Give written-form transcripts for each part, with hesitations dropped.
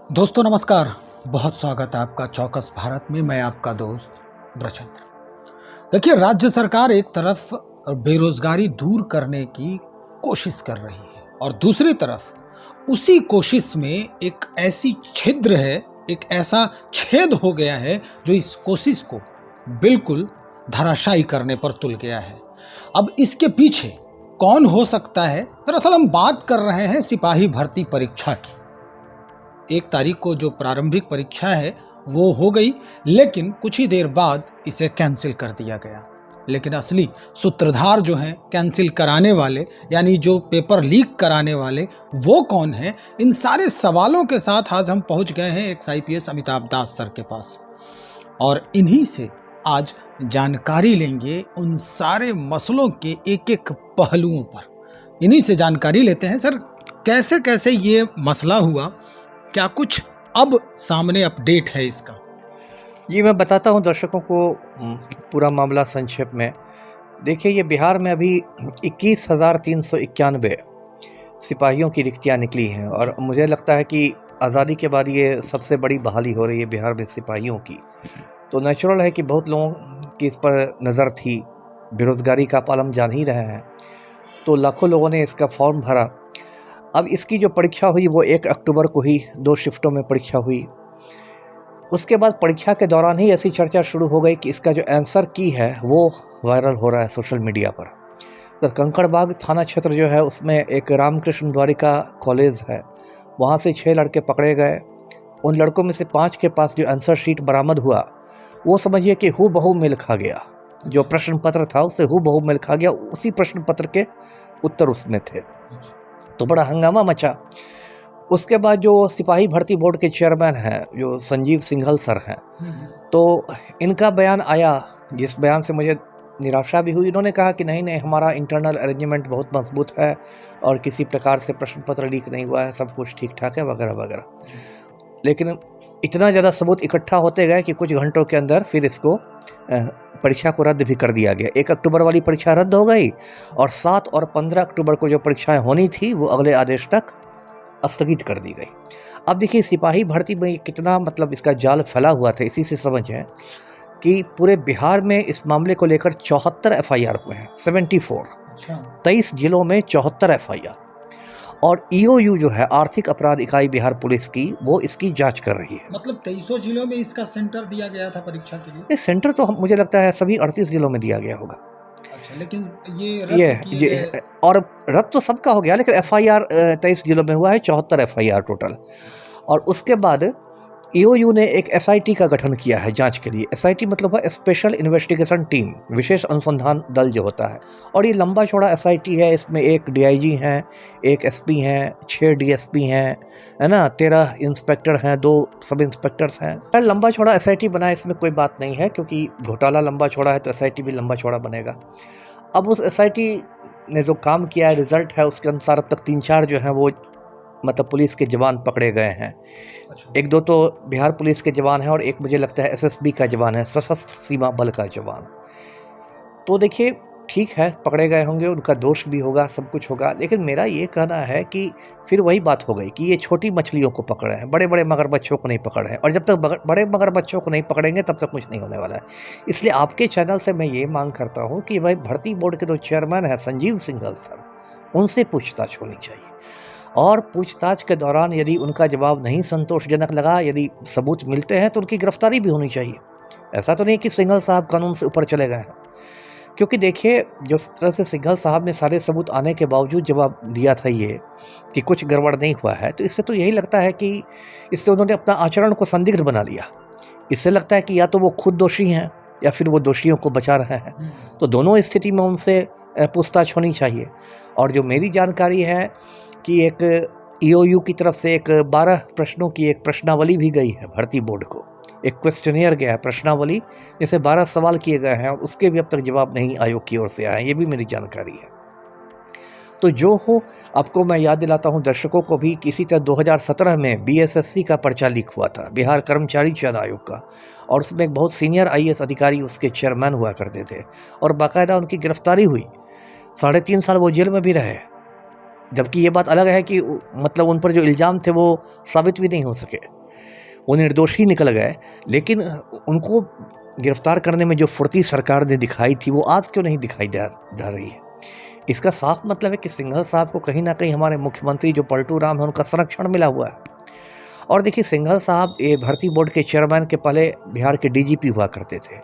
दोस्तों नमस्कार। बहुत स्वागत है आपका चौकस भारत में। मैं आपका दोस्त ब्रजेंद्र। देखिए, राज्य सरकार एक तरफ बेरोजगारी दूर करने की कोशिश कर रही है और दूसरी तरफ उसी कोशिश में एक ऐसी छिद्र है, एक ऐसा छेद हो गया है जो इस कोशिश को बिल्कुल धराशायी करने पर तुल गया है। अब इसके पीछे कौन हो सकता है? दरअसल हम बात कर रहे हैं सिपाही भर्ती परीक्षा की। 1 तारीख को जो प्रारंभिक परीक्षा है वो हो गई, लेकिन कुछ ही देर बाद इसे कैंसिल कर दिया गया। लेकिन असली सूत्रधार जो हैं कैंसिल कराने वाले, यानी जो पेपर लीक कराने वाले, वो कौन है? इन सारे सवालों के साथ आज हम पहुंच गए हैं एक्स-आईपीएस अमिताभ दास सर के पास और इन्हीं से आज जानकारी लेंगे उन सारे मसलों के एक-एक पहलुओं पर। इन्हीं से जानकारी लेते हैं। सर, कैसे कैसे ये मसला हुआ, क्या कुछ अब सामने अपडेट है इसका? जी, मैं बताता हूँ दर्शकों को पूरा मामला संक्षेप में। देखिए, ये बिहार में अभी 21,391 सिपाहियों की रिक्तियाँ निकली हैं और मुझे लगता है कि आज़ादी के बाद ये सबसे बड़ी बहाली हो रही है बिहार में सिपाहियों की। तो नेचुरल है कि बहुत लोगों की इस पर नज़र थी, बेरोज़गारी का आप जान ही रहे हैं। तो लाखों लोगों ने इसका फॉर्म भरा। अब इसकी जो परीक्षा हुई वो 1 अक्टूबर को ही 2 शिफ्टों में परीक्षा हुई। उसके बाद परीक्षा के दौरान ही ऐसी चर्चा शुरू हो गई कि इसका जो आंसर की है वो वायरल हो रहा है सोशल मीडिया पर। तो कंकड़बाग थाना क्षेत्र जो है उसमें एक रामकृष्ण द्वारिका कॉलेज है, वहाँ से 6 लड़के पकड़े गए। उन लड़कों में से 5 के पास जो आंसर शीट बरामद हुआ वो समझिए कि हूबहू मेल खा गया। जो प्रश्न पत्र था उससे हूबहू मेल खा गया, उसी प्रश्न पत्र के उत्तर उसमें थे। तो बड़ा हंगामा मचा। उसके बाद जो सिपाही भर्ती बोर्ड के चेयरमैन हैं, जो संजीव सिंघल सर हैं, तो इनका बयान आया, जिस बयान से मुझे निराशा भी हुई। इन्होंने कहा कि नहीं, हमारा इंटरनल अरेंजमेंट बहुत मजबूत है और किसी प्रकार से प्रश्न पत्र लीक नहीं हुआ है, सब कुछ ठीक ठाक है वगैरह वगैरह। लेकिन इतना ज़्यादा सबूत इकट्ठा होते गए कि कुछ घंटों के अंदर फिर इसको परीक्षा को रद्द भी कर दिया गया। 1 अक्टूबर वाली परीक्षा रद्द हो गई और 7 और 15 अक्टूबर को जो परीक्षाएं होनी थी वो अगले आदेश तक स्थगित कर दी गई। अब देखिए, सिपाही भर्ती में कितना इसका जाल फैला हुआ था, इसी से समझें कि पूरे बिहार में इस मामले को लेकर 74 एफआईआर हुए हैं। 74 23 जिलों में 74 एफआईआर। और ईओयू जो है आर्थिक अपराध इकाई बिहार पुलिस की, वो इसकी जांच कर रही है। मतलब 23 जिलों में इसका सेंटर दिया गया था परीक्षा के लिए? सेंटर तो मुझे लगता है सभी 38 जिलों में दिया गया होगा। अच्छा, लेकिन ये रद्द किए गए। और रद्द तो सबका हो गया, लेकिन एफआईआर 23 जिलों में हुआ है, 74 एफआईआर टोटल। और उसके बाद ईओयू ने एक एसआईटी का गठन किया है जांच के लिए। एसआईटी मतलब है स्पेशल इन्वेस्टिगेशन टीम, विशेष अनुसंधान दल जो होता है। और ये लंबा चौड़ा एसआईटी है। इसमें 1 डीआईजी हैं, 1 एसपी हैं, 6 डीएसपी हैं, है ना, 13 इंस्पेक्टर हैं, 2 सब इंस्पेक्टर्स हैं। लंबा चौड़ा एसआईटी बना है, इसमें कोई बात नहीं है, क्योंकि घोटाला लंबा चौड़ा है तो एसआईटी भी लंबा चौड़ा बनेगा। अब उस एसआईटी ने जो काम किया है, रिजल्ट है, उसके अनुसार अब तक 3-4 जो हैं वो पुलिस के जवान पकड़े गए हैं। अच्छा। 1-2 तो बिहार पुलिस के जवान हैं और एक मुझे लगता है एसएसबी का जवान है, सशस्त्र सीमा बल का जवान। तो देखिए, ठीक है, पकड़े गए होंगे, उनका दोष भी होगा, सब कुछ होगा। लेकिन मेरा ये कहना है कि फिर वही बात हो गई कि ये छोटी मछलियों को पकड़े हैं, बड़े-बड़े मगरमच्छों को नहीं पकड़े हैं। और जब तक बड़े मगरमच्छों को नहीं पकड़ेंगे तब तक कुछ नहीं होने वाला है। इसलिए आपके चैनल से मैं ये मांग करता हूँ कि भाई, भर्ती बोर्ड के जो चेयरमैन हैं संजीव सिंघल सर, उनसे पूछताछ होनी चाहिए। और पूछताछ के दौरान यदि उनका जवाब नहीं संतोषजनक लगा, यदि सबूत मिलते हैं तो उनकी गिरफ्तारी भी होनी चाहिए। ऐसा तो नहीं कि सिंघल साहब कानून से ऊपर चले गए हैं। क्योंकि देखिए, जिस तरह से सिंघल साहब ने सारे सबूत आने के बावजूद जवाब दिया था ये कि कुछ गड़बड़ नहीं हुआ है, तो इससे तो यही लगता है कि इससे उन्होंने अपना आचरण को संदिग्ध बना लिया। इससे लगता है कि या तो वो खुद दोषी हैं या फिर वो दोषियों को बचा रहे हैं। तो दोनों स्थिति में उनसे पूछताछ होनी चाहिए। और जो मेरी जानकारी है कि एक ईओयू की तरफ से एक 12 प्रश्नों की एक प्रश्नावली भी गई है भर्ती बोर्ड को। एक क्वेश्चनियर गया है, प्रश्नावली, जैसे 12 सवाल किए गए हैं और उसके भी अब तक जवाब नहीं आयोग की ओर से आए, ये भी मेरी जानकारी है। तो जो हो, आपको मैं याद दिलाता हूँ दर्शकों को भी कि इसी तरह 2017 में बीएसएससी का पर्चा लीक हुआ था, बिहार कर्मचारी चयन आयोग का। और उसमें एक बहुत सीनियर आईएएस अधिकारी उसके चेयरमैन हुआ करते थे और बाकायदा उनकी गिरफ्तारी हुई। 3.5 साल वो जेल में भी रहे। जबकि ये बात अलग है कि उन पर जो इल्ज़ाम थे वो साबित भी नहीं हो सके। वो निर्दोष ही निकल गए, लेकिन उनको गिरफ्तार करने में जो फुर्ती सरकार ने दिखाई थी वो आज क्यों नहीं दिखाई जा रही है। इसका साफ मतलब है कि सिंघल साहब को कहीं ना कहीं हमारे मुख्यमंत्री जो पलटू राम है उनका संरक्षण मिला हुआ है। और देखिए, सिंघल साहब ये भर्ती बोर्ड के चेयरमैन के पहले बिहार के डीजीपी हुआ करते थे,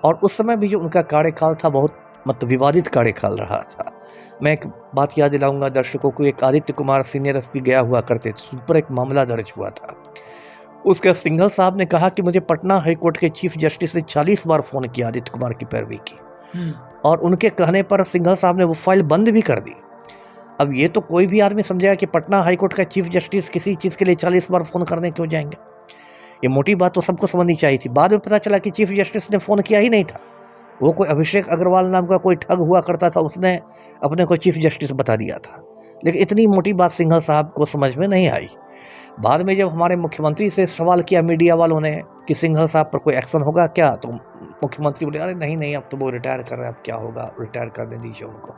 और उस समय भी जो उनका कार्यकाल था बहुत मतलब विवादित कार्यकाल रहा था। मैं एक बात याद दिलाऊंगा दर्शकों को, एक आदित्य कुमार सीनियर एसपी गया हुआ करते थे, उन पर एक मामला दर्ज हुआ था। उसके सिंघल साहब ने कहा कि मुझे पटना हाईकोर्ट के चीफ जस्टिस ने 40 बार फोन किया आदित्य कुमार की पैरवी की, और उनके कहने पर सिंघल साहब ने वो फाइल बंद भी कर दी। अब ये तो कोई भी आदमी समझेगा कि पटना हाईकोर्ट का चीफ जस्टिस किसी चीज़ के लिए 40 बार फ़ोन करने क्यों जाएंगे। ये मोटी बात तो सबको समझनी चाहिए थी। बाद में पता चला कि चीफ जस्टिस ने फ़ोन किया ही नहीं था, वो कोई अभिषेक अग्रवाल नाम का कोई ठग हुआ करता था, उसने अपने को चीफ जस्टिस बता दिया था। लेकिन इतनी मोटी बात सिंघल साहब को समझ में नहीं आई। बाद में जब हमारे मुख्यमंत्री से सवाल किया मीडिया वालों ने कि सिंघल साहब पर कोई एक्शन होगा क्या, तो मुख्यमंत्री बोले अरे नहीं, अब तो वो रिटायर कर रहे हैं, अब क्या होगा, रिटायर करने दीजिए उनको।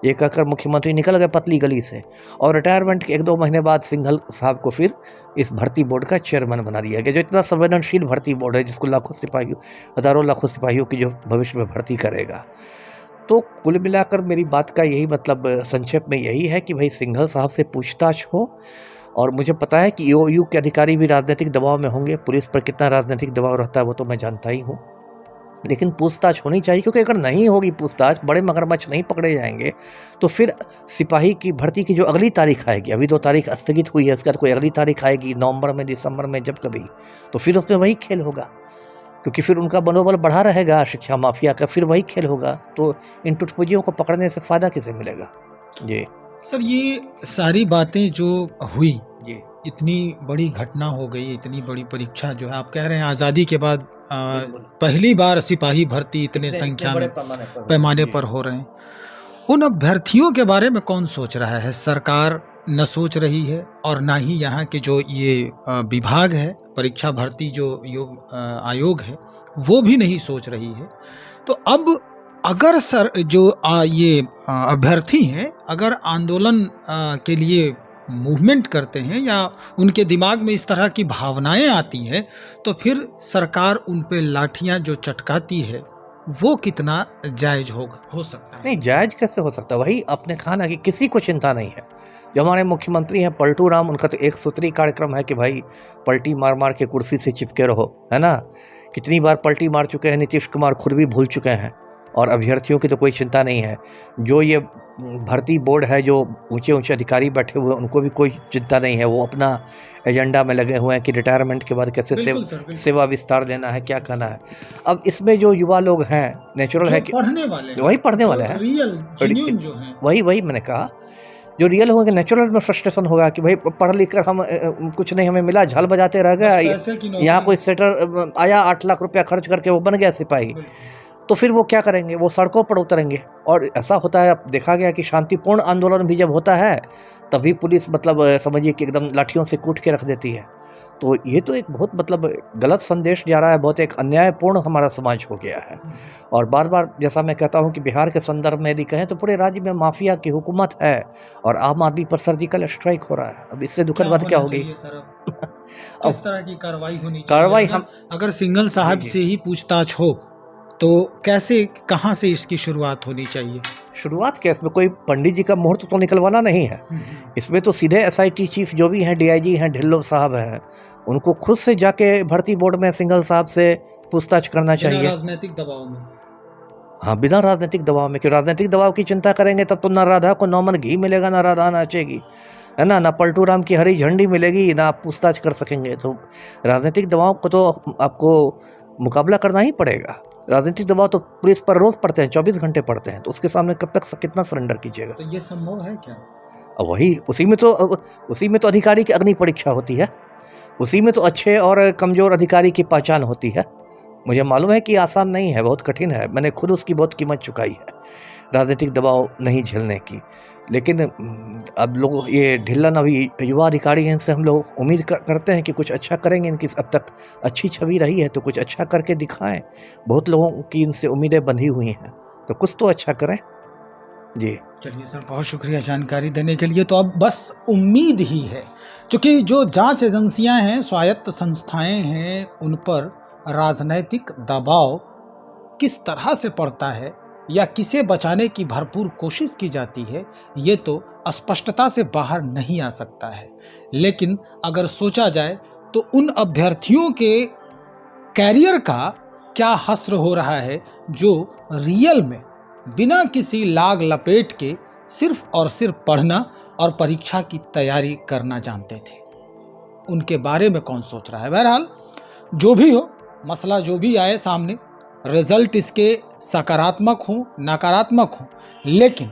ये कहकर मुख्यमंत्री निकल गए पतली गली से, और रिटायरमेंट के 1-2 महीने बाद सिंघल साहब को फिर इस भर्ती बोर्ड का चेयरमैन बना दिया गया, जो इतना संवेदनशील भर्ती बोर्ड है जिसको लाखों सिपाहियों, हज़ारों लाखों सिपाहियों की जो भविष्य में भर्ती करेगा। तो कुल मिलाकर मेरी बात का यही मतलब संक्षेप में यही है कि भाई सिंघल साहब से पूछताछ हो, और मुझे पता है कि ईओयू के अधिकारी भी राजनीतिक दबाव में होंगे, पुलिस पर कितना राजनीतिक दबाव रहता है वो तो मैं जानता ही हूँ, लेकिन पूछताछ होनी चाहिए, क्योंकि अगर नहीं होगी पूछताछ, बड़े मगरमच्छ नहीं पकड़े जाएंगे, तो फिर सिपाही की भर्ती की जो अगली तारीख आएगी, अभी 2 तारीख स्थगित हुई है, इसके बाद कोई अगली तारीख आएगी नवंबर में, दिसंबर में, जब कभी, तो फिर उसमें वही खेल होगा, क्योंकि फिर उनका मनोबल बढ़ा रहेगा शिक्षा माफिया का, फिर वही खेल होगा। तो इन टुटपुजियों को पकड़ने से फ़ायदा किसे मिलेगा। जी सर, ये सारी बातें जो हुई, जी इतनी बड़ी घटना हो गई, इतनी बड़ी परीक्षा जो है, आप कह रहे हैं आज़ादी के बाद पहली बार सिपाही भर्ती इतने संख्या में पैमाने पर हो रहे हैं। उन अभ्यर्थियों के बारे में कौन सोच रहा है? सरकार न सोच रही है, और ना ही यहाँ के जो ये विभाग है, परीक्षा भर्ती जो आयोग है, वो भी नहीं सोच रही है। तो अब अगर जो ये अभ्यर्थी हैं, अगर आंदोलन के लिए मूवमेंट करते हैं, या उनके दिमाग में इस तरह की भावनाएं आती हैं, तो फिर सरकार उन पे लाठियां जो चटकाती है, वो कितना जायज हो सकता है? नहीं, जायज कैसे हो सकता है? वही आपने कहा ना कि किसी को चिंता नहीं है। जो हमारे मुख्यमंत्री हैं पलटू राम, उनका तो एक सूत्री कार्यक्रम है कि भाई पलटी मार मार के कुर्सी से चिपके रहो, है ना। कितनी बार पलटी मार चुके हैं, नीतीश कुमार खुद भी भूल चुके हैं, और अभ्यर्थियों की तो कोई चिंता नहीं है। जो ये भर्ती बोर्ड है, जो ऊंचे अधिकारी बैठे हुए हैं, उनको भी कोई चिंता नहीं है। वो अपना एजेंडा में लगे हुए हैं कि रिटायरमेंट के बाद कैसे सेवा विस्तार देना है, क्या करना है। अब इसमें जो युवा लोग हैं, नेचुरल है कि पढ़ने वाले, वही पढ़ने वाले हैं, रियल जेन्युइन जो हैं, वही मैंने कहा, जो रियल होंगे, नेचुरल में फ्रस्ट्रेशन होगा कि भाई पढ़ लिख कर हम कुछ नहीं हमें मिला, झाल बजाते रह गए, यहाँ कोई सेटर आया 8 लाख रुपया खर्च करके वो बन गया सिपाही, तो फिर वो क्या करेंगे? वो सड़कों पर उतरेंगे। और ऐसा होता है, अब देखा गया कि शांतिपूर्ण आंदोलन भी जब होता है तभी पुलिस मतलब समझिए कि एकदम लाठियों से कूट के रख देती है। तो ये तो एक बहुत मतलब गलत संदेश जा रहा है, बहुत एक अन्यायपूर्ण हमारा समाज हो गया है। और बार बार जैसा मैं कहता हूँ कि बिहार के संदर्भ में यदि कहें तो पूरे राज्य में माफिया की हुकूमत है, और आम आदमी पर सर्जिकल स्ट्राइक हो रहा है। अब इससे दुखद बात क्या होगी? किस तरह की कार्रवाई होनी चाहिए? कार्रवाई हम अगर सिंघल साहब से ही पूछताछ हो तो कैसे, कहाँ से इसकी शुरुआत होनी चाहिए? शुरुआत क्या, इसमें कोई पंडित जी का मुहूर्त तो निकलवाना नहीं है। इसमें तो सीधे एसआईटी चीफ जो भी हैं, डीआईजी हैं, ढिल्लो साहब हैं, उनको खुद से जाके भर्ती बोर्ड में सिंघल साहब से पूछताछ करना चाहिए। राजनीतिक दबाव में, हाँ, बिना राजनीतिक दबाव में। क्यों राजनीतिक दबाव की चिंता करेंगे तब तो ना राधा को नौमन घी मिलेगा, ना राधा नाचेगी, है ना पलटू राम की हरी झंडी मिलेगी, ना आप पूछताछ कर सकेंगे। तो राजनीतिक दबाव को तो आपको मुकाबला करना ही पड़ेगा। राजनीतिक दबाव तो पुलिस पर रोज पड़ते हैं, 24 घंटे पड़ते हैं, तो उसके सामने कब तक कितना सरेंडर कीजिएगा? तो ये संभव है क्या? अब वही, उसी में तो अधिकारी की अग्नि परीक्षा होती है, उसी में तो अच्छे और कमजोर अधिकारी की पहचान होती है। मुझे मालूम है कि आसान नहीं है, बहुत कठिन है, मैंने खुद उसकी बहुत कीमत चुकाई है, राजनीतिक दबाव नहीं झेलने की। लेकिन अब लोग ये ढिल्लन अभी युवा अधिकारी हैं, इनसे हम लोग उम्मीद करते हैं कि कुछ अच्छा करेंगे। इनकी अब तक अच्छी छवि रही है तो कुछ अच्छा करके दिखाएं। बहुत लोगों की इनसे उम्मीदें बंधी हुई हैं, तो कुछ तो अच्छा करें। जी। चलिए सर, बहुत शुक्रिया जानकारी देने के लिए। तो अब बस उम्मीद ही है, क्योंकि जो जांच एजेंसियां हैं, स्वायत्त संस्थाएं हैं, उन पर राजनैतिक दबाव किस तरह से पड़ता है या किसे बचाने की भरपूर कोशिश की जाती है, ये तो स्पष्टता से बाहर नहीं आ सकता है। लेकिन अगर सोचा जाए तो उन अभ्यर्थियों के कैरियर का क्या हश्र हो रहा है जो रियल में बिना किसी लाग लपेट के सिर्फ और सिर्फ पढ़ना और परीक्षा की तैयारी करना जानते थे। उनके बारे में कौन सोच रहा है। बहरहाल जो भी हो, मसला जो भी आए सामने, रिजल्ट इसके सकारात्मक हो नकारात्मक हो, लेकिन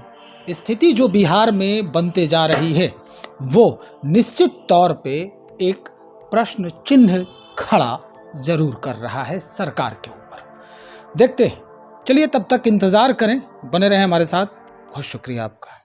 स्थिति जो बिहार में बनते जा रही है वो निश्चित तौर पे एक प्रश्न चिन्ह खड़ा जरूर कर रहा है सरकार के ऊपर। देखते हैं। चलिए तब तक इंतजार करें, बने रहें हमारे साथ। बहुत शुक्रिया आपका।